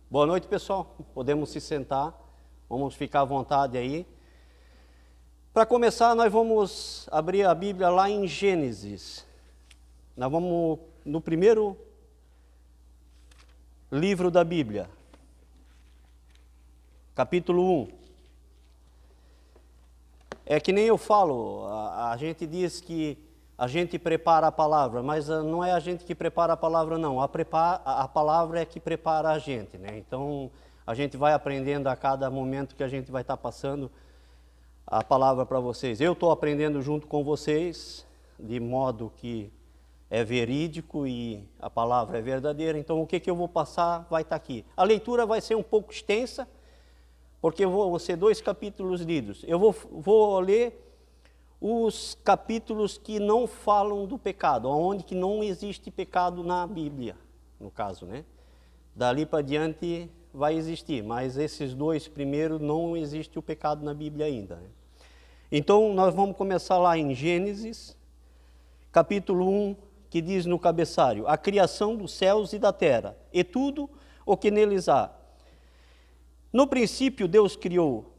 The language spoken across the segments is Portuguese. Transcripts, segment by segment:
Boa noite, pessoal. Podemos se sentar, vamos ficar à vontade aí. Para começar, nós vamos abrir a Bíblia lá em Gênesis. Nós vamos no primeiro livro da Bíblia, capítulo 1. É que nem eu falo, a gente diz que a gente prepara a palavra, mas não é a gente que prepara a palavra, não. A palavra é que prepara a gente, né? Então, a gente vai aprendendo a cada momento que a gente vai estar passando a palavra para vocês. Eu estou aprendendo junto com vocês, de modo que é verídico e a palavra é verdadeira. Então, o que eu vou passar vai estar aqui. A leitura vai ser um pouco extensa, porque vão ser 2 capítulos lidos. Eu vou ler os capítulos que não falam do pecado, onde que não existe pecado na Bíblia, no caso, né? Dali para diante vai existir, mas esses 2 primeiros não existe o pecado na Bíblia ainda, né? Então, nós vamos começar lá em Gênesis, capítulo 1, que diz no cabeçalho: a criação dos céus e da terra, e tudo o que neles há. No princípio, Deus criou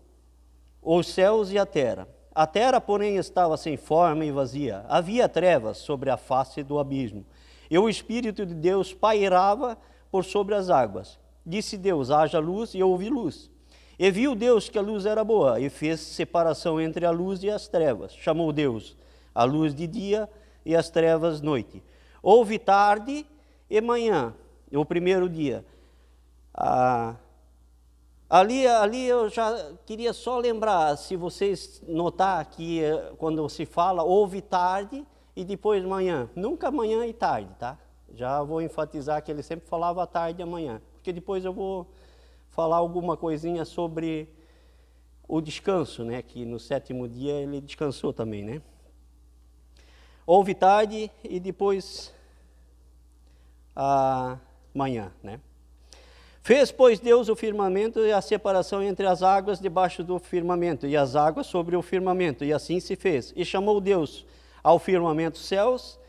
os céus e a terra. A terra, porém, estava sem forma e vazia. Havia trevas sobre a face do abismo. E o Espírito de Deus pairava por sobre as águas. Disse Deus: haja luz, e houve luz. E viu Deus que a luz era boa, e fez separação entre a luz e as trevas. Chamou Deus a luz de dia e as trevas noite. Houve tarde e manhã, o primeiro dia. Ali eu já queria só lembrar, se vocês notar que quando se fala, houve tarde e depois manhã. Nunca manhã e tarde, tá? Já vou enfatizar que ele sempre falava tarde e amanhã, porque depois eu vou falar alguma coisinha sobre o descanso, né? Que no 7º dia ele descansou também, né? Houve tarde e depois manhã, né? Fez, pois, Deus o firmamento e a separação entre as águas debaixo do firmamento, e as águas sobre o firmamento, e assim se fez. E chamou Deus ao firmamento céus,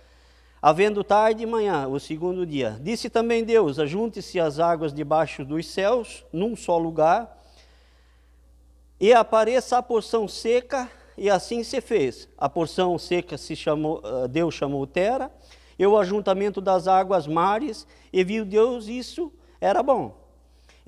havendo tarde e manhã, o segundo dia. Disse também Deus: ajunte-se as águas debaixo dos céus, num só lugar, e apareça a porção seca, e assim se fez. A porção seca Deus chamou terra, e o ajuntamento das águas mares, e viu Deus isso era bom.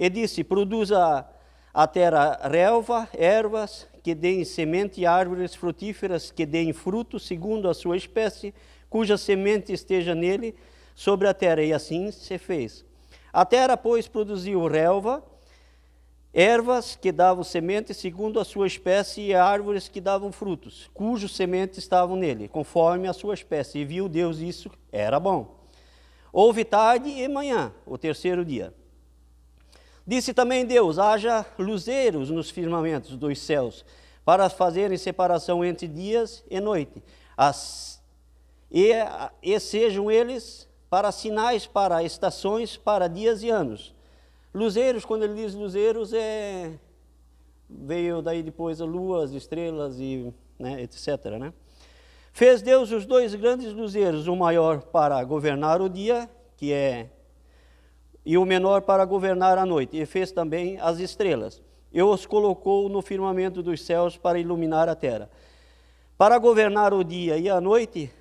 E disse: produza a terra relva, ervas que deem semente, e árvores frutíferas que deem fruto segundo a sua espécie, cuja semente esteja nele sobre a terra. E assim se fez. A terra, pois, produziu relva, ervas que davam semente segundo a sua espécie, e árvores que davam frutos, cujos sementes estavam nele, conforme a sua espécie. E viu Deus isso era bom. Houve tarde e manhã, o terceiro dia. Disse também Deus: haja luzeiros nos firmamentos dos céus, para fazerem separação entre dias e noite, e sejam eles para sinais, para estações, para dias e anos. Luzeiros, quando ele diz luzeiros, veio daí depois a lua, as estrelas, e, né, etc., né? Fez Deus os 2 grandes luzeiros, o maior para governar o dia, e o menor para governar a noite. E fez também as estrelas. E os colocou no firmamento dos céus para iluminar a terra, para governar o dia e a noite,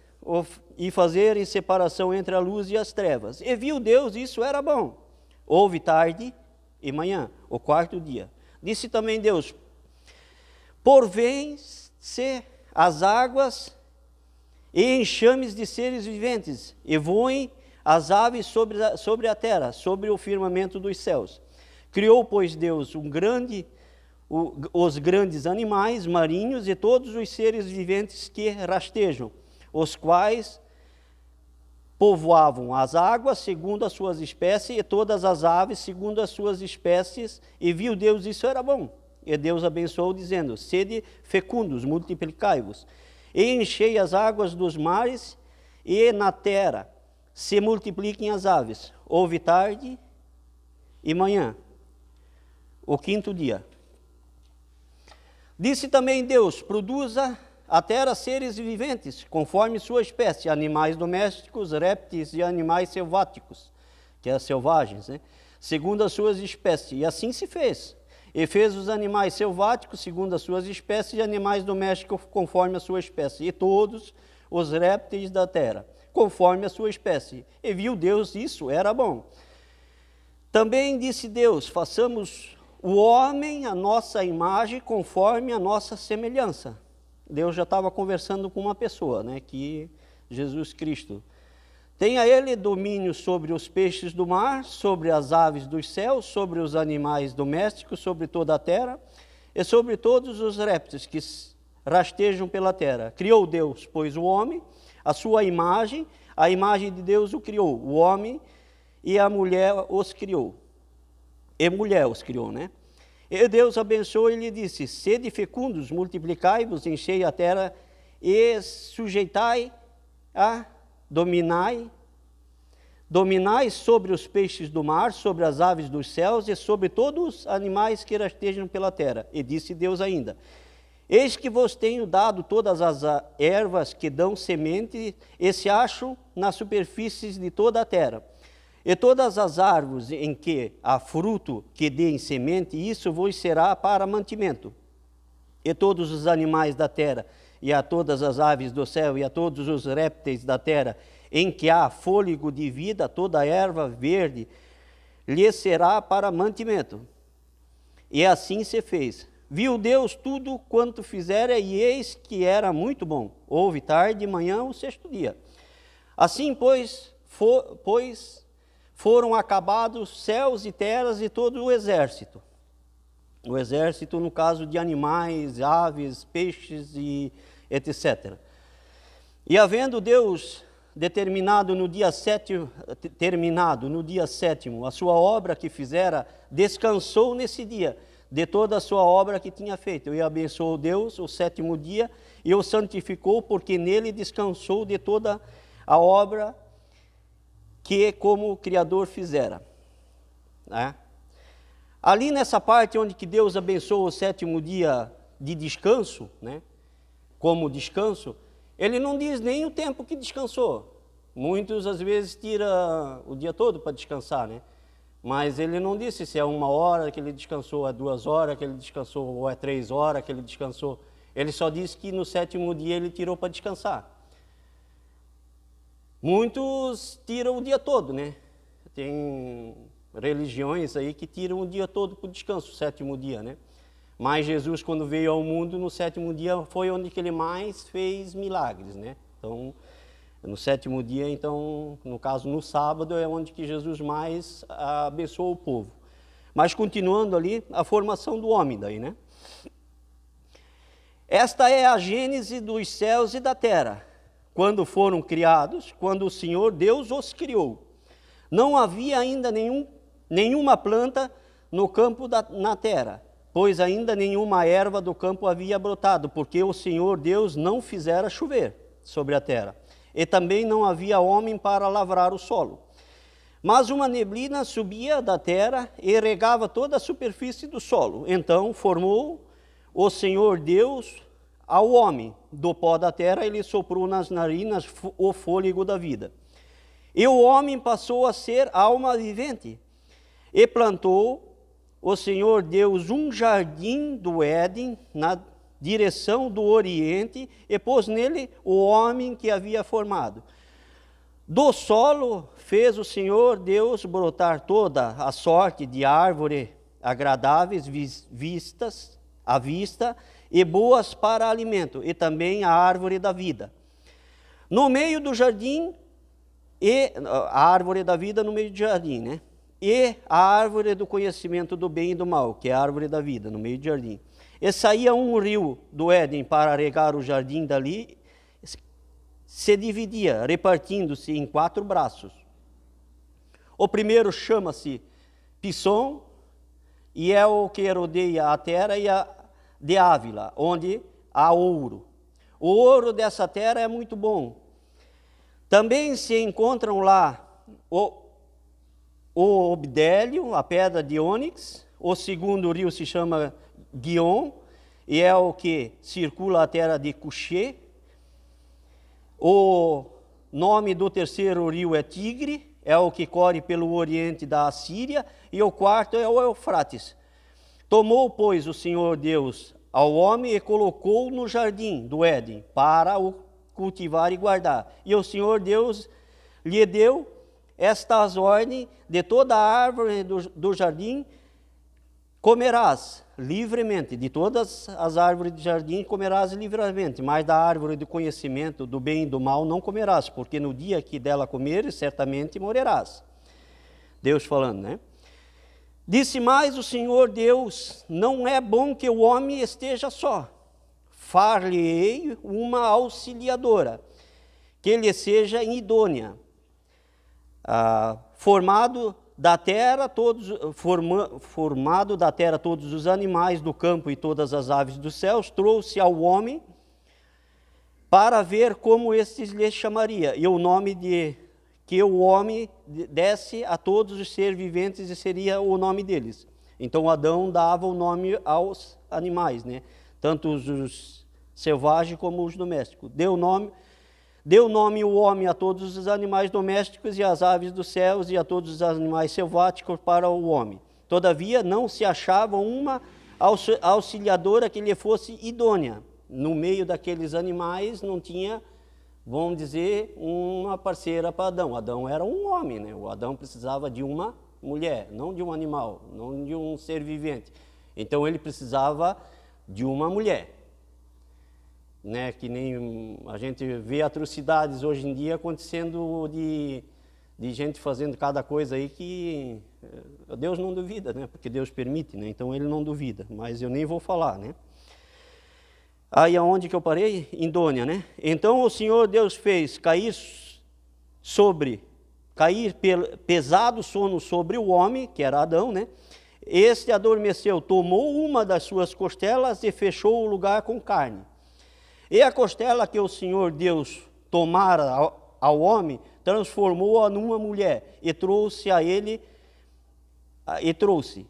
e fazerem separação entre a luz e as trevas. E viu Deus isso era bom. Houve tarde e manhã, o 4º dia. Disse também Deus: porvém-se as águas e enxames de seres viventes, e voem as aves sobre a terra, sobre o firmamento dos céus. Criou, pois, Deus os grandes animais marinhos e todos os seres viventes que rastejam, os quais povoavam as águas segundo as suas espécies, e todas as aves segundo as suas espécies. E viu Deus isso era bom. E Deus abençoou, dizendo: sede fecundos, multiplicai-vos, e enchei as águas dos mares, e na terra se multipliquem as aves. Houve tarde e manhã, o 5º dia. Disse também Deus: produza a terra seres viventes, conforme sua espécie, animais domésticos, répteis e animais selváticos, que é selvagens, né? segundo as suas espécies. E assim se fez. E fez os animais selváticos, segundo as suas espécies, e animais domésticos, conforme a sua espécie. E todos os répteis da terra, conforme a sua espécie. E viu Deus isso, era bom. Também disse Deus, façamos o homem a nossa imagem, conforme a nossa semelhança. Deus já estava conversando com uma pessoa, né, que Jesus Cristo. Tenha ele domínio sobre os peixes do mar, sobre as aves dos céus, sobre os animais domésticos, sobre toda a terra, e sobre todos os répteis que rastejam pela terra. Criou Deus, pois, o homem, a sua imagem, a imagem de Deus o criou, o homem e a mulher os criou. E mulher os criou, né? E Deus abençoou e lhe disse, sede fecundos, multiplicai-vos, enchei a terra e sujeitai a dominai sobre os peixes do mar, sobre as aves dos céus e sobre todos os animais que rastejam pela terra. E disse Deus ainda, eis que vos tenho dado todas as ervas que dão semente e se acham nas superfícies de toda a terra. E todas as árvores em que há fruto que dêem semente, isso vos será para mantimento. E todos os animais da terra, e a todas as aves do céu, e a todos os répteis da terra, em que há fôlego de vida, toda a erva verde, lhe será para mantimento. E assim se fez. Viu Deus tudo quanto fizera, e eis que era muito bom. Houve tarde e manhã o sexto dia. Assim, pois foram acabados céus e terras e todo o exército. O exército, no caso de animais, aves, peixes e etc. E havendo Deus terminado no dia sétimo a sua obra que fizera, descansou nesse dia de toda a sua obra que tinha feito. E abençoou Deus o sétimo dia e o santificou, porque nele descansou de toda a obra que como o Criador fizera. Né? Ali nessa parte onde que Deus abençoou o sétimo dia de descanso, né? Como descanso, ele não diz nem o tempo que descansou. Muitos às vezes tiram o dia todo para descansar, né? Mas ele não disse se é 1 hora que ele descansou, é 2 horas que ele descansou, ou é 3 horas que ele descansou. Ele só disse que no sétimo dia ele tirou para descansar. Muitos tiram o dia todo, né? Tem religiões aí que tiram o dia todo para o descanso, o sétimo dia, né? Mas Jesus, quando veio ao mundo, no sétimo dia foi onde que ele mais fez milagres, né? Então, no sétimo dia, então, no caso, no sábado, é onde que Jesus mais abençoou o povo. Mas continuando ali, a formação do homem daí, né? Esta é a gênese dos céus e da terra, quando foram criados, quando o Senhor Deus os criou. Não havia ainda nenhuma planta no campo na terra, pois ainda nenhuma erva do campo havia brotado, porque o Senhor Deus não fizera chover sobre a terra, e também não havia homem para lavrar o solo. Mas uma neblina subia da terra e regava toda a superfície do solo. Então formou o Senhor Deus ao homem do pó da terra, e lhe soprou nas narinas o fôlego da vida. E o homem passou a ser alma vivente, e plantou o Senhor Deus um jardim do Éden na direção do Oriente, e pôs nele o homem que havia formado. Do solo fez o Senhor Deus brotar toda a sorte de árvore agradáveis à vista e boas para alimento, e também a árvore da vida. No meio do jardim, e a árvore da vida no meio do jardim, né? E a árvore do conhecimento do bem e do mal, que é a árvore da vida, no meio do jardim. E saía um rio do Éden para regar o jardim dali, se dividia, repartindo-se em 4 braços. O primeiro chama-se Pisson, e é o que rodeia a terra, e a de Ávila, onde há ouro. O ouro dessa terra é muito bom. Também se encontram lá o obdélio, a pedra de ônix. O segundo rio se chama Guion, e é o que circula a terra de Cuxê. O nome do terceiro rio é Tigre, é o que corre pelo oriente da Assíria, e o quarto é o Eufrates. Tomou, pois, o Senhor Deus ao homem e colocou-o no jardim do Éden, para o cultivar e guardar. E o Senhor Deus lhe deu estas ordens: de toda a árvore do jardim comerás livremente, de todas as árvores do jardim comerás livremente, mas da árvore do conhecimento do bem e do mal não comerás, porque no dia que dela comeres, certamente morrerás. Deus falando, né? Disse mais o Senhor Deus: não é bom que o homem esteja só. Far-lhe-ei uma auxiliadora, que lhe seja idônea. Formado da terra todos os animais do campo e todas as aves dos céus, trouxe ao homem para ver como estes lhe chamaria, e o nome que o homem desse a todos os seres viventes, e seria o nome deles. Então Adão dava o nome aos animais, né? Tanto os selvagens como os domésticos. Deu nome o homem a todos os animais domésticos e às aves dos céus e a todos os animais selváticos para o homem. Todavia não se achava uma auxiliadora que lhe fosse idônea. No meio daqueles animais não tinha, vamos dizer, uma parceira para Adão. Adão era um homem, né? O Adão precisava de uma mulher, não de um animal, não de um ser vivente. Então ele precisava de uma mulher. Né, que nem a gente vê atrocidades hoje em dia acontecendo de gente fazendo cada coisa aí que Deus não duvida, né, porque Deus permite, né, então ele não duvida, mas eu nem vou falar, né. Aí aonde que eu parei? Idônea, né. Então o Senhor Deus fez cair pesado sono sobre o homem, que era Adão, né. Este adormeceu, tomou uma das suas costelas e fechou o lugar com carne. E a costela que o Senhor Deus tomara ao homem, transformou-a numa mulher, e trouxe a ele,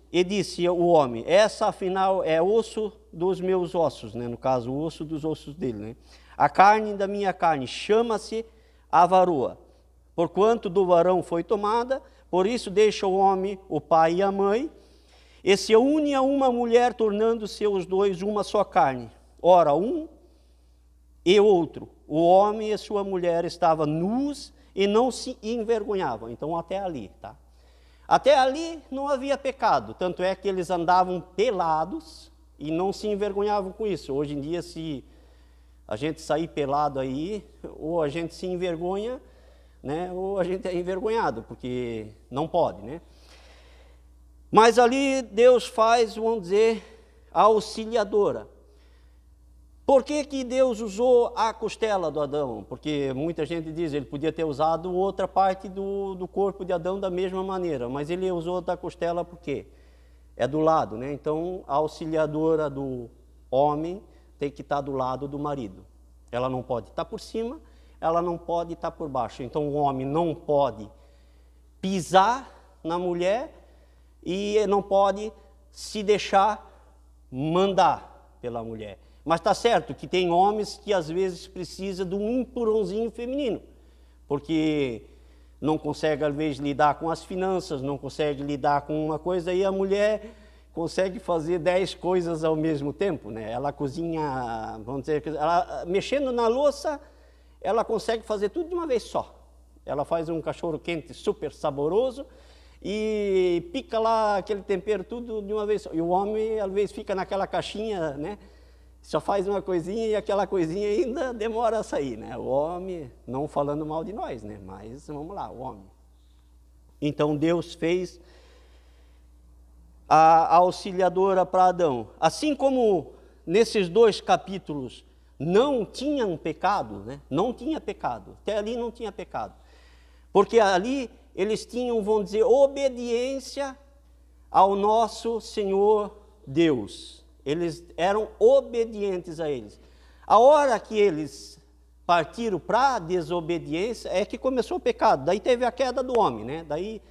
e disse o homem: essa afinal é osso dos meus ossos, né? No caso, o osso dos ossos dele, né? A carne da minha carne, chama-se a varoa, porquanto do varão foi tomada, por isso deixa o homem o pai e a mãe, e se une a uma mulher, tornando-se os dois uma só carne. Ora, um e outro, o homem e sua mulher estavam nus e não se envergonhavam. Então até ali, tá? Até ali não havia pecado, tanto é que eles andavam pelados e não se envergonhavam com isso. Hoje em dia, se a gente sair pelado aí, ou a gente se envergonha, né, ou a gente é envergonhado, porque não pode, né? Mas ali Deus faz, vamos dizer, a auxiliadora. Por que Deus usou a costela do Adão? Porque muita gente diz, ele podia ter usado outra parte do corpo de Adão da mesma maneira, mas ele usou da costela por quê? É do lado, né? Então, a auxiliadora do homem tem que estar do lado do marido. Ela não pode estar por cima, ela não pode estar por baixo. Então, o homem não pode pisar na mulher e não pode se deixar mandar pela mulher. Mas está certo que tem homens que às vezes precisam de um empurrãozinho feminino, porque não consegue às vezes lidar com as finanças, não consegue lidar com uma coisa, e a mulher consegue fazer 10 coisas ao mesmo tempo, né? Ela cozinha, vamos dizer, ela, mexendo na louça, ela consegue fazer tudo de uma vez só. Ela faz um cachorro quente super saboroso e pica lá aquele tempero tudo de uma vez só. E o homem às vezes fica naquela caixinha, né? Só faz uma coisinha e aquela coisinha ainda demora a sair, né? O homem, não falando mal de nós, né? Mas vamos lá, o homem. Então Deus fez a auxiliadora para Adão. Assim como nesses 2 capítulos não tinham pecado, né? Não tinha pecado, até ali não tinha pecado. Porque ali eles tinham, vamos dizer, obediência ao nosso Senhor Deus. Eles eram obedientes a eles. A hora que eles partiram para a desobediência é que começou o pecado. Daí teve a queda do homem, né? Daí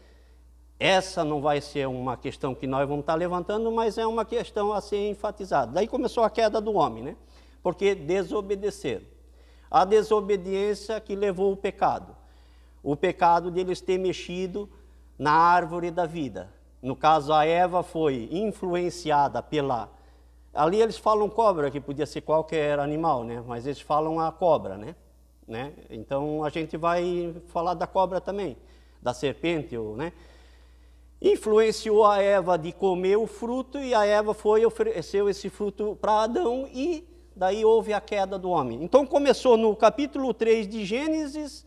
essa não vai ser uma questão que nós vamos estar levantando, mas é uma questão a ser enfatizada. Daí começou a queda do homem, né? Porque desobedeceram. A desobediência que levou o pecado. o pecado deles ter mexido na árvore da vida. No caso, a Eva foi influenciada pela... Ali eles falam cobra, que podia ser qualquer animal, né? Mas eles falam a cobra, né? Então a gente vai falar da cobra também, da serpente, né? Influenciou a Eva de comer o fruto, e a Eva foi e ofereceu esse fruto para Adão, e daí houve a queda do homem. Então começou no capítulo 3 de Gênesis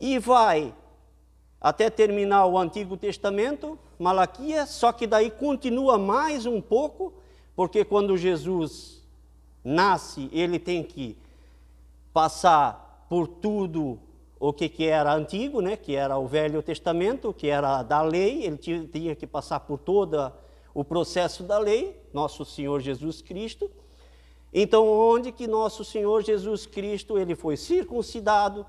e vai até terminar o Antigo Testamento, Malaquias, só que daí continua mais um pouco, porque quando Jesus nasce, ele tem que passar por tudo o que era antigo, né? Que era o Velho Testamento, que era da lei, ele tinha que passar por todo o processo da lei, nosso Senhor Jesus Cristo. Então, onde que nosso Senhor Jesus Cristo, ele foi circuncidado,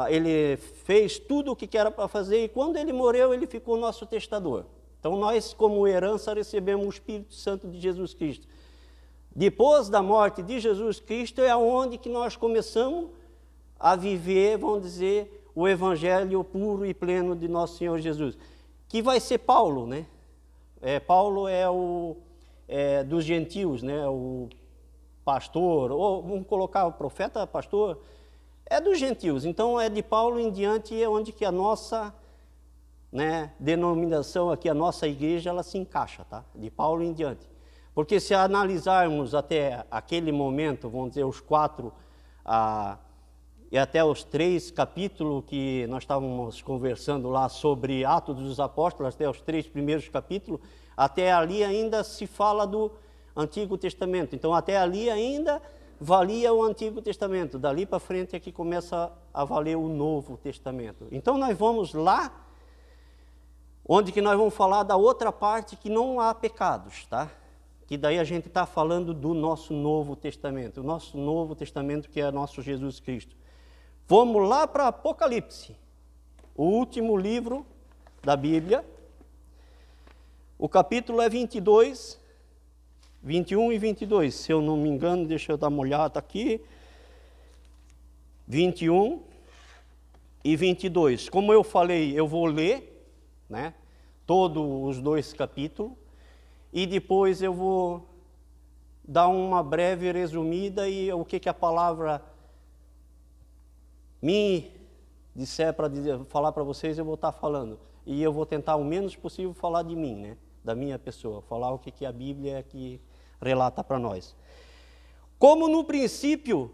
ele fez tudo o que era para fazer, e quando ele morreu, ele ficou nosso testador. Então, nós, como herança, recebemos o Espírito Santo de Jesus Cristo. Depois da morte de Jesus Cristo, é onde que nós começamos a viver, vamos dizer, o evangelho puro e pleno de nosso Senhor Jesus, que vai ser Paulo, né? Paulo é dos gentios, né? O pastor, ou vamos colocar o profeta, pastor, é dos gentios. Então é de Paulo em diante é onde que a nossa, né, denominação aqui, a nossa igreja, ela se encaixa, tá? De Paulo em diante. Porque se analisarmos até aquele momento, vamos dizer, os 4 e até os 3 capítulos que nós estávamos conversando lá sobre Atos dos Apóstolos, até os 3 primeiros capítulos, até ali ainda se fala do Antigo Testamento. Então, até ali ainda valia o Antigo Testamento. Dali para frente é que começa a valer o Novo Testamento. Então, nós vamos lá, onde que nós vamos falar da outra parte que não há pecados, tá? Que daí a gente está falando do nosso Novo Testamento. O nosso Novo Testamento, que é nosso Jesus Cristo. Vamos lá para Apocalipse, o último livro da Bíblia. O capítulo é 22, 21 e 22. Se eu não me engano, deixa eu dar uma olhada aqui. 21 e 22. Como eu falei, eu vou ler, né, todos os 2 capítulos, e depois eu vou dar uma breve resumida e o que a palavra me disser para falar para vocês, eu vou estar falando. E eu vou tentar o menos possível falar de mim, né? Da minha pessoa, falar o que a Bíblia que relata para nós. Como no princípio,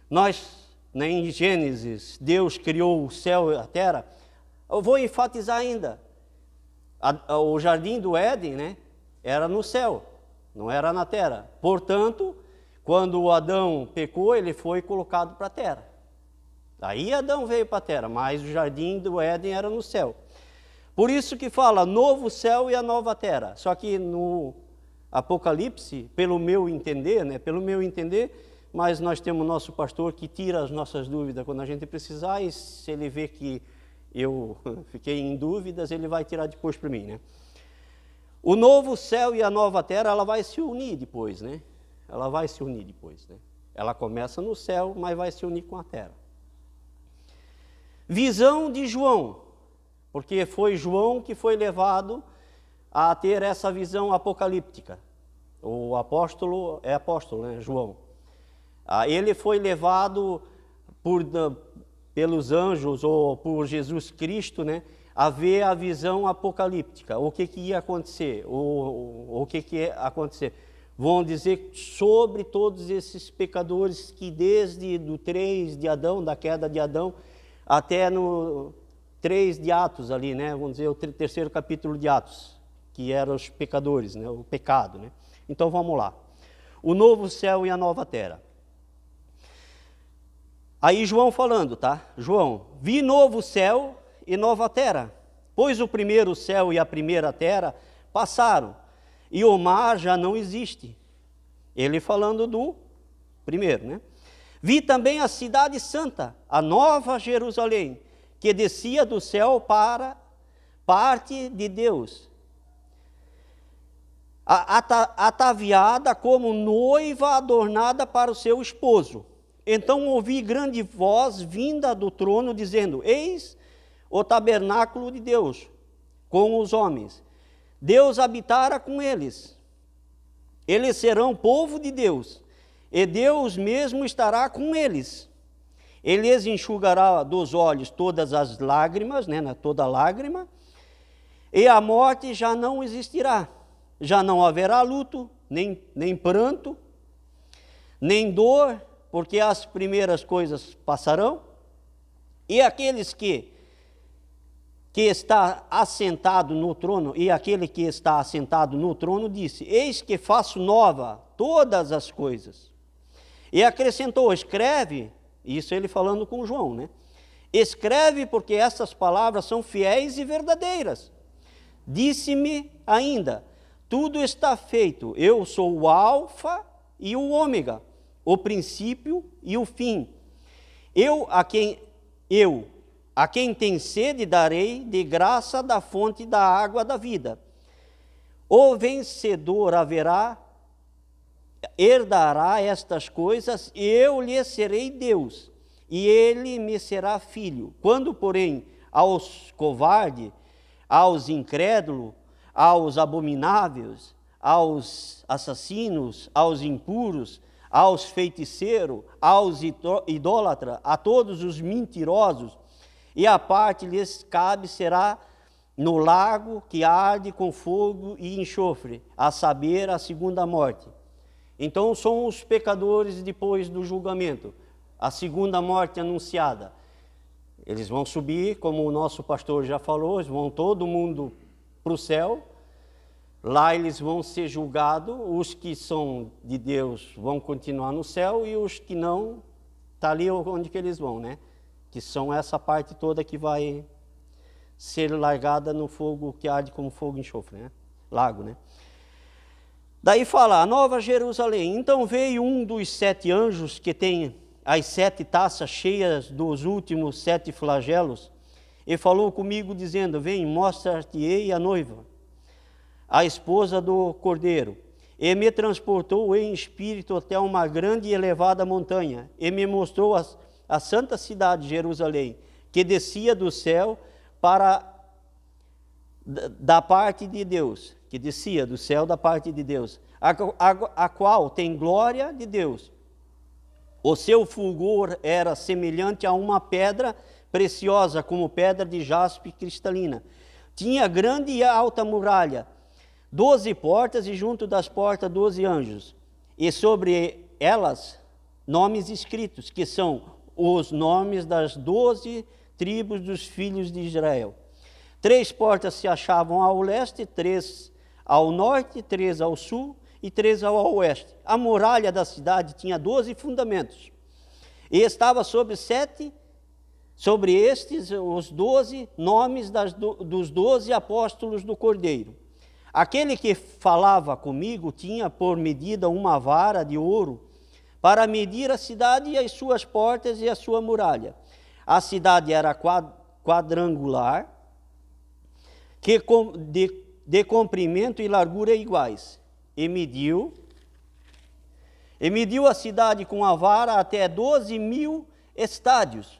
nós, né, em Gênesis, Deus criou o céu e a terra, eu vou enfatizar ainda, o jardim do Éden, né, era no céu, não era na terra. Portanto, quando o Adão pecou, ele foi colocado para a terra. Aí Adão veio para a terra, mas o jardim do Éden era no céu. Por isso que fala novo céu e a nova terra. Só que no Apocalipse, pelo meu entender, mas nós temos nosso pastor que tira as nossas dúvidas quando a gente precisar, e se ele vê que eu fiquei em dúvidas, ele vai tirar depois para mim, né? O novo céu e a nova terra, ela vai se unir depois, né? Ela vai se unir depois, né? Ela começa no céu, mas vai se unir com a terra. Visão de João, porque foi João que foi levado a ter essa visão apocalíptica. O apóstolo é apóstolo, né? João. Ele foi levado pelos anjos ou por Jesus Cristo, né, a ver a visão apocalíptica. O que ia acontecer? O que ia acontecer? Vão dizer sobre todos esses pecadores que desde do 3 de Adão, da queda de Adão, até no 3 de Atos ali, né? Vamos dizer, o 3º capítulo de Atos, que eram os pecadores, né? O pecado, né? Então vamos lá. O novo céu e a nova terra. Aí João falando, tá? João, vi novo céu e nova terra, pois o primeiro céu e a primeira terra passaram, e o mar já não existe. Ele falando do primeiro, né? Vi também a cidade santa, a nova Jerusalém, que descia do céu para parte de Deus, ataviada como noiva adornada para o seu esposo. Então ouvi grande voz vinda do trono, dizendo: Eis o tabernáculo de Deus com os homens. Deus habitará com eles. Eles serão povo de Deus, e Deus mesmo estará com eles. Ele lhes enxugará dos olhos todas as lágrimas, toda lágrima, e a morte já não existirá. Já não haverá luto, nem pranto, nem dor, porque as primeiras coisas passarão. E aqueles que está assentado no trono, e aquele que está assentado no trono disse: Eis que faço nova todas as coisas. E acrescentou: Escreve, isso ele falando com João, Escreve, porque essas palavras são fiéis e verdadeiras. Disse-me ainda: Tudo está feito, eu sou o Alfa e o Ômega, o princípio e o fim. A quem tem sede darei de graça da fonte da água da vida. O vencedor herdará estas coisas, e eu lhe serei Deus, e ele me será filho. Quando, porém, aos covardes, aos incrédulos, aos abomináveis, aos assassinos, aos impuros, aos feiticeiros, aos idólatras, a todos os mentirosos, e a parte lhes cabe será no lago que arde com fogo e enxofre, a saber, a segunda morte. Então são os pecadores depois do julgamento, a segunda morte anunciada. Eles vão subir, como o nosso pastor já falou, eles vão todo mundo para o céu. Lá eles vão ser julgados, os que são de Deus vão continuar no céu, e os que não, está ali onde que eles vão, Que são essa parte toda que vai ser largada no fogo que arde como fogo e enxofre, Lago, Daí fala: a nova Jerusalém. Então veio um dos 7 anjos que tem as 7 taças cheias dos últimos 7 flagelos, e falou comigo dizendo: Vem, mostra-te-ei a noiva, a esposa do Cordeiro. E me transportou em espírito até uma grande e elevada montanha, e me mostrou a santa cidade Jerusalém, que descia do céu da parte de Deus, que descia do céu da parte de Deus, a qual tem glória de Deus. O seu fulgor era semelhante a uma pedra preciosa, como pedra de jaspe cristalina. Tinha grande e alta muralha, 12 portas, e junto das portas 12 anjos, e sobre elas nomes escritos, que são os nomes das 12 tribos dos filhos de Israel. 3 portas se achavam ao leste, 3 ao norte, 3 ao sul e 3 ao oeste. A muralha da cidade tinha 12 fundamentos, e estava sobre estes os 12 nomes dos 12 apóstolos do Cordeiro. Aquele que falava comigo tinha por medida uma vara de ouro, para medir a cidade e as suas portas e a sua muralha. A cidade era quadrangular, de comprimento e largura iguais, e mediu a cidade com a vara até 12.000 estádios.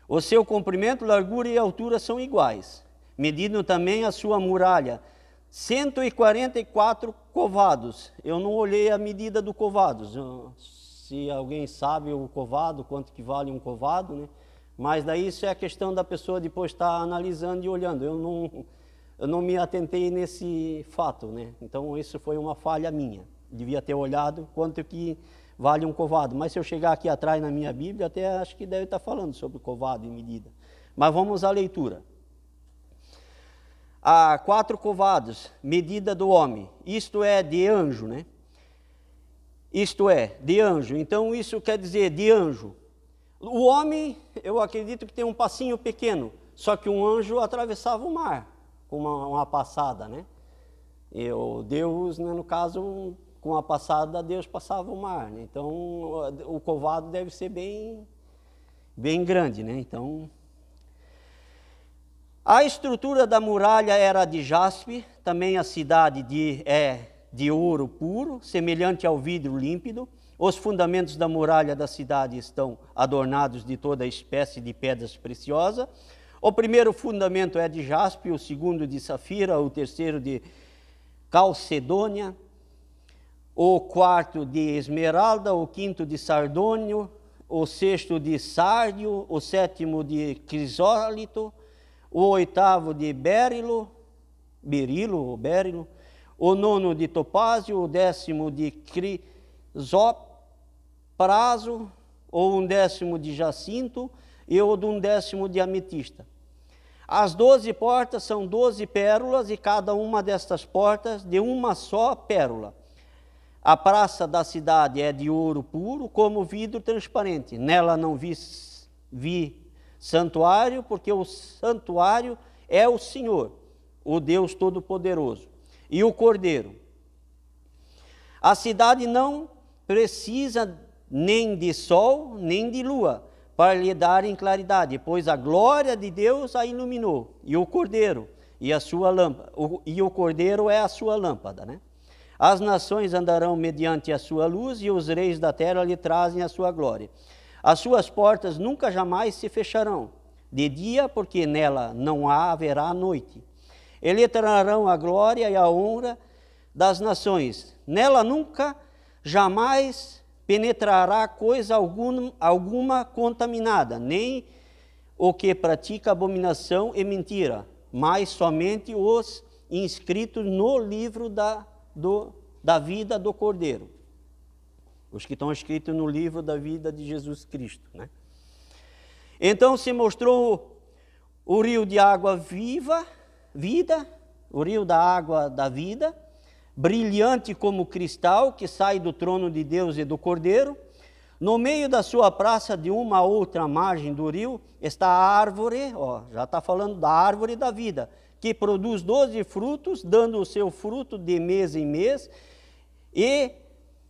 O seu comprimento, largura e altura são iguais. Medindo também a sua muralha, 144 covados. Eu não olhei a medida do covados. Se alguém sabe o covado, quanto que vale um covado, Mas daí isso é a questão da pessoa depois estar analisando e olhando. Eu não me atentei nesse fato, Então isso foi uma falha minha. Devia ter olhado quanto que vale um covado. Mas se eu chegar aqui atrás na minha Bíblia, até acho que deve estar falando sobre covado e medida. Mas vamos à leitura. Há 4 covados, medida do homem. Isto é de anjo, Isto é, de anjo. Então isso quer dizer de anjo. O homem, eu acredito que tem um passinho pequeno, só que um anjo atravessava o mar com uma passada, E o Deus, no caso, com a passada, Deus passava o mar, Então o covado deve ser bem grande, Então, a estrutura da muralha era de jaspe, também a cidade de ouro puro, semelhante ao vidro límpido. Os fundamentos da muralha da cidade estão adornados de toda espécie de pedras preciosas. O primeiro fundamento é de jaspe, o segundo de safira, o terceiro de calcedônia, o quarto de esmeralda, o quinto de sardônio, o sexto de sárdio, o sétimo de crisólito, o oitavo de berilo, o nono de topázio, o décimo de crisopraso, ou um décimo de jacinto e o de um décimo de ametista. As 12 portas são 12 pérolas e cada uma destas portas de uma só pérola. A praça da cidade é de ouro puro, como vidro transparente. Nela não vi santuário, porque o santuário é o Senhor, o Deus Todo-Poderoso, e o Cordeiro. A cidade não precisa nem de sol, nem de lua, para lhe darem claridade, pois a glória de Deus a iluminou, e o Cordeiro, e a sua lâmpada, e o Cordeiro é a sua lâmpada, né? As nações andarão mediante a sua luz, e os reis da terra lhe trazem a sua glória. As suas portas nunca jamais se fecharão de dia, porque nela não haverá noite. E lhe trarão a glória e a honra das nações. Nela nunca jamais penetrará coisa alguma contaminada, nem o que pratica abominação e mentira, mas somente os inscritos no livro da vida do Cordeiro. Os que estão escritos no livro da vida de Jesus Cristo, né? Então se mostrou o rio de água vida, o rio da água da vida, brilhante como cristal, que sai do trono de Deus e do Cordeiro. No meio da sua praça, de uma a outra margem do rio, está a árvore, já está falando da árvore da vida, que produz 12 frutos, dando o seu fruto de mês em mês, e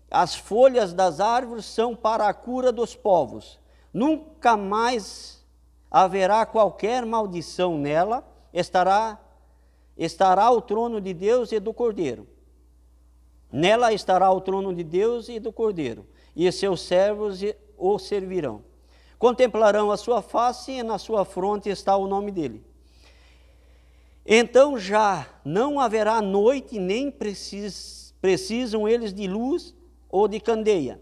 as folhas das árvores são para a cura dos povos. Nunca mais haverá qualquer maldição nela, estará o trono de Deus e do Cordeiro. Nela estará o trono de Deus e do Cordeiro, e seus servos o servirão. Contemplarão a sua face, e na sua fronte está o nome dele. Então já não haverá noite, nem precisam eles de luz ou de candeia,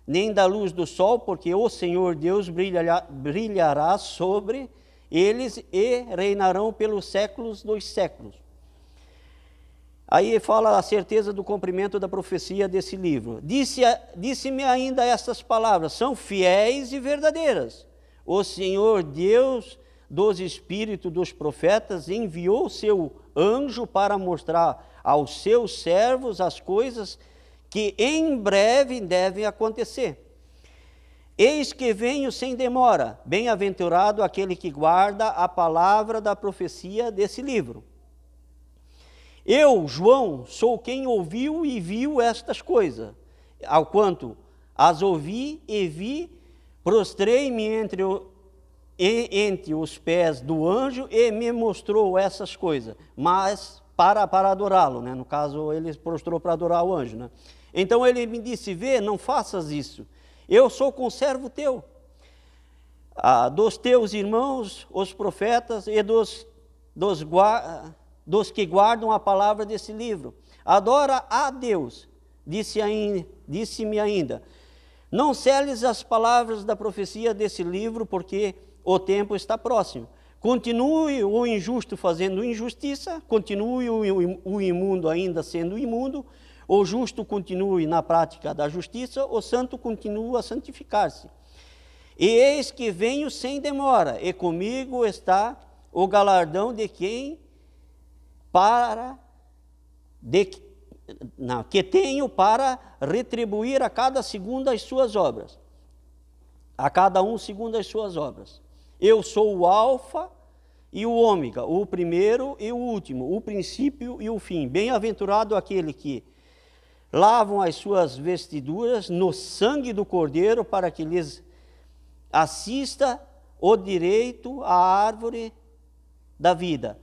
nem da luz do sol, porque o Senhor Deus brilhará sobre eles e reinarão pelos séculos dos séculos. Aí fala a certeza do cumprimento da profecia desse livro. Disse-me ainda estas palavras, são fiéis e verdadeiras. O Senhor Deus dos espíritos dos profetas enviou seu anjo para mostrar aos seus servos as coisas que em breve devem acontecer. Eis que venho sem demora, bem-aventurado aquele que guarda a palavra da profecia desse livro. Eu, João, sou quem ouviu e viu estas coisas. Ao quanto as ouvi e vi, prostrei-me entre os pés do anjo e me mostrou essas coisas, mas para adorá-lo, né? No caso, ele prostrou para adorar o anjo, né? Então ele me disse, vê, não faças isso, eu sou conservo teu, dos teus irmãos, os profetas, e dos que guardam a palavra desse livro. Adora a Deus. Disse-me ainda, não seles as palavras da profecia desse livro, porque o tempo está próximo. Continue o injusto fazendo injustiça, continue o imundo ainda sendo imundo, o justo continue na prática da justiça, o santo continua a santificar-se. E eis que venho sem demora, e comigo está o galardão de quem que tenho para retribuir a cada segundo as suas obras. A cada um segundo as suas obras. Eu sou o alfa e o ômega, o primeiro e o último, o princípio e o fim. Bem-aventurado aquele que lavam as suas vestiduras no sangue do Cordeiro, para que lhes assista o direito à árvore da vida,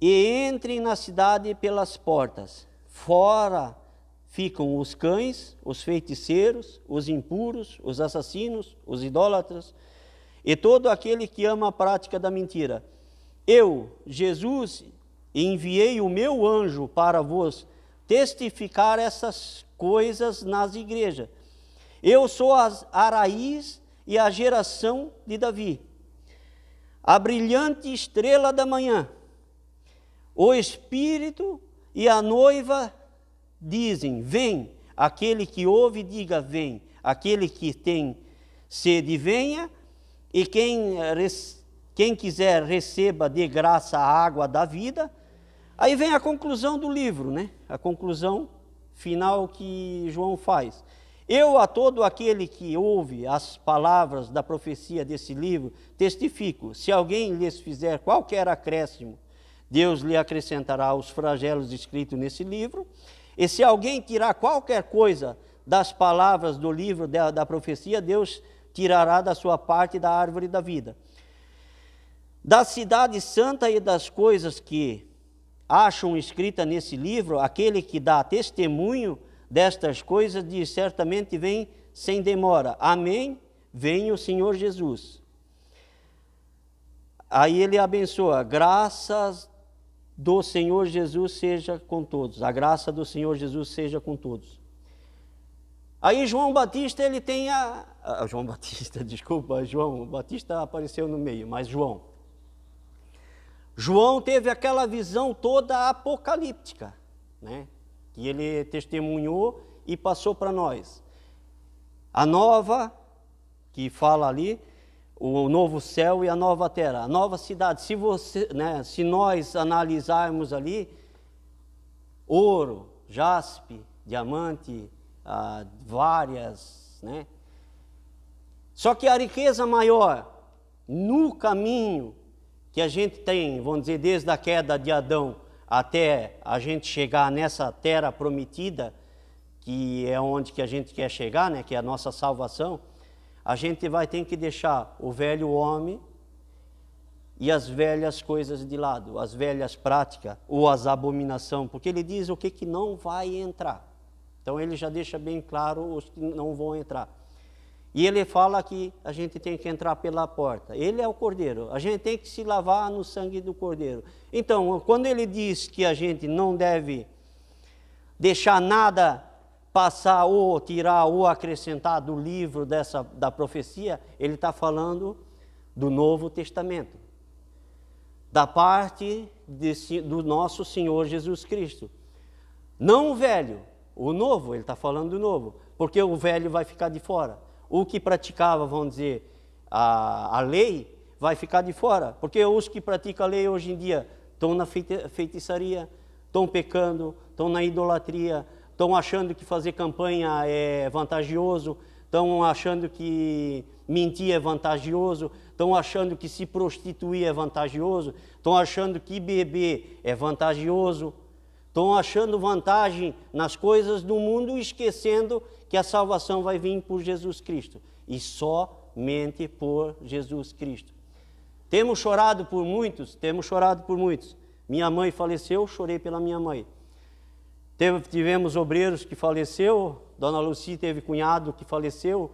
e entrem na cidade pelas portas. Fora ficam os cães, os feiticeiros, os impuros, os assassinos, os idólatras e todo aquele que ama a prática da mentira. Eu, Jesus, enviei o meu anjo para vos testificar essas coisas nas igrejas. Eu sou a raiz e a geração de Davi, a brilhante estrela da manhã. O Espírito e a noiva dizem, vem. Aquele que ouve, diga, vem. Aquele que tem sede, venha. E quem quiser, receba de graça a água da vida. Aí vem a conclusão do livro, né? A conclusão final que João faz. Eu, a todo aquele que ouve as palavras da profecia desse livro, testifico, se alguém lhes fizer qualquer acréscimo, Deus lhe acrescentará os flagelos escritos nesse livro. E se alguém tirar qualquer coisa das palavras do livro da profecia, Deus tirará da sua parte da árvore da vida. Da cidade santa e das coisas que acham escritas nesse livro, aquele que dá testemunho destas coisas diz, certamente vem sem demora. Amém, vem o Senhor Jesus. Aí ele abençoa, graças do Senhor Jesus seja com todos. A graça do Senhor Jesus seja com todos. Aí João Batista, ele tem João Batista apareceu no meio, mas João teve aquela visão toda apocalíptica, né? Que ele testemunhou e passou para nós. A nova, que fala ali, o novo céu e a nova terra, a nova cidade. Se nós analisarmos ali, ouro, jaspe, diamante, várias, né? Só que a riqueza maior no caminho que a gente tem, vamos dizer, desde a queda de Adão até a gente chegar nessa terra prometida, que é onde que a gente quer chegar, né? Que é a nossa salvação. A gente vai ter que deixar o velho homem e as velhas coisas de lado, as velhas práticas ou as abominações, porque ele diz o que não vai entrar. Então ele já deixa bem claro os que não vão entrar. E ele fala que a gente tem que entrar pela porta. Ele é o Cordeiro, a gente tem que se lavar no sangue do Cordeiro. Então, quando ele diz que a gente não deve deixar nada passar ou tirar ou acrescentar do livro da profecia, ele está falando do Novo Testamento, da parte do nosso Senhor Jesus Cristo. Não o velho, o novo, ele está falando do novo, porque o velho vai ficar de fora. O que praticava, vamos dizer, a lei, vai ficar de fora, porque os que praticam a lei hoje em dia estão na feitiçaria, estão pecando, estão na idolatria, estão achando que fazer campanha é vantajoso, estão achando que mentir é vantajoso, estão achando que se prostituir é vantajoso, estão achando que beber é vantajoso, estão achando vantagem nas coisas do mundo, esquecendo que a salvação vai vir por Jesus Cristo, e somente por Jesus Cristo. Temos chorado por muitos. Minha mãe faleceu, chorei pela minha mãe. Tivemos obreiros que faleceu, Dona Lucy teve cunhado que faleceu,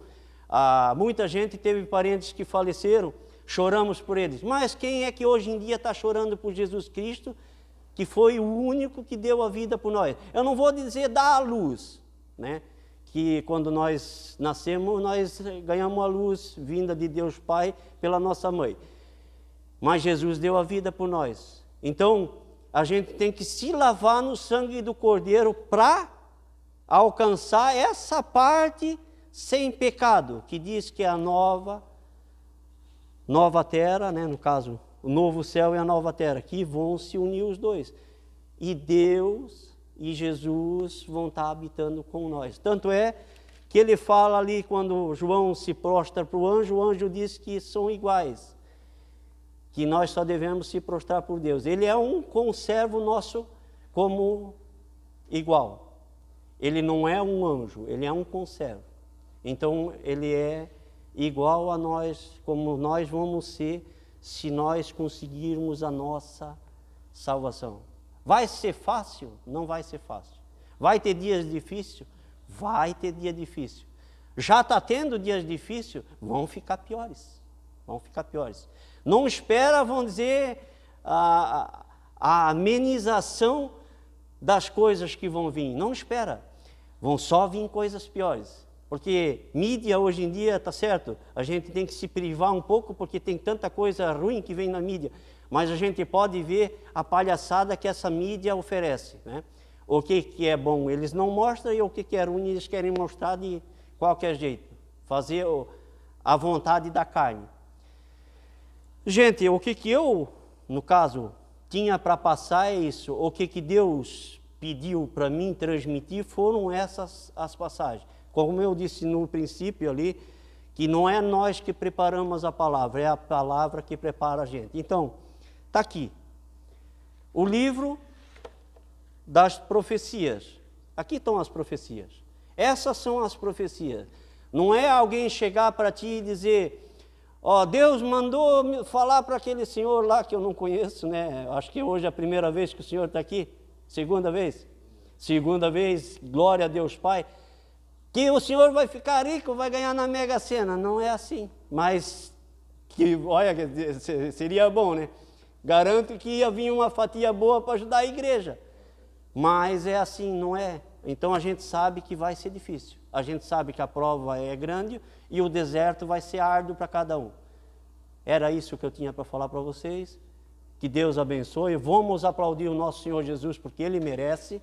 muita gente teve parentes que faleceram, choramos por eles. Mas quem é que hoje em dia está chorando por Jesus Cristo, que foi o único que deu a vida por nós? Eu não vou dizer dar a luz, né? Que quando nós nascemos, nós ganhamos a luz vinda de Deus Pai pela nossa mãe. Mas Jesus deu a vida por nós. Então, a gente tem que se lavar no sangue do Cordeiro para alcançar essa parte sem pecado, que diz que é a nova terra, né? No caso, o novo céu e a nova terra, que vão se unir os dois. E Deus e Jesus vão estar habitando com nós. Tanto é que ele fala ali, quando João se prostra para o anjo diz que são iguais, que nós só devemos se prostrar por Deus. Ele é um conservo nosso como igual. Ele não é um anjo, ele é um conservo. Então, ele é igual a nós, como nós vamos ser, se nós conseguirmos a nossa salvação. Vai ser fácil? Não vai ser fácil. Vai ter dias difíceis? Vai ter dia difícil. Já está tendo dias difíceis? Vão ficar piores. Vão ficar piores. Não espera, vão dizer, a amenização das coisas que vão vir. Não espera. Vão só vir coisas piores. Porque mídia hoje em dia, tá certo, a gente tem que se privar um pouco porque tem tanta coisa ruim que vem na mídia, mas a gente pode ver a palhaçada que essa mídia oferece, né? O que é bom eles não mostram e o que é ruim eles querem mostrar de qualquer jeito, fazer a vontade da carne. Gente, o que eu, no caso, tinha para passar é isso, o que Deus pediu para mim transmitir foram essas as passagens. Como eu disse no princípio ali, que não é nós que preparamos a palavra, é a palavra que prepara a gente. Então, está aqui. O livro das profecias. Aqui estão as profecias. Essas são as profecias. Não é alguém chegar para ti e dizer, ó, Deus mandou falar para aquele senhor lá que eu não conheço, né? Acho que hoje é a primeira vez que o senhor está aqui. Segunda vez? Segunda vez, glória a Deus Pai. Que o senhor vai ficar rico, vai ganhar na Mega Sena. Não é assim. Mas, olha, seria bom, né? Garanto que ia vir uma fatia boa para ajudar a igreja. Mas é assim, não é? Então a gente sabe que vai ser difícil. A gente sabe que a prova é grande e o deserto vai ser árduo para cada um. Era isso que eu tinha para falar para vocês. Que Deus abençoe. Vamos aplaudir o nosso Senhor Jesus porque Ele merece.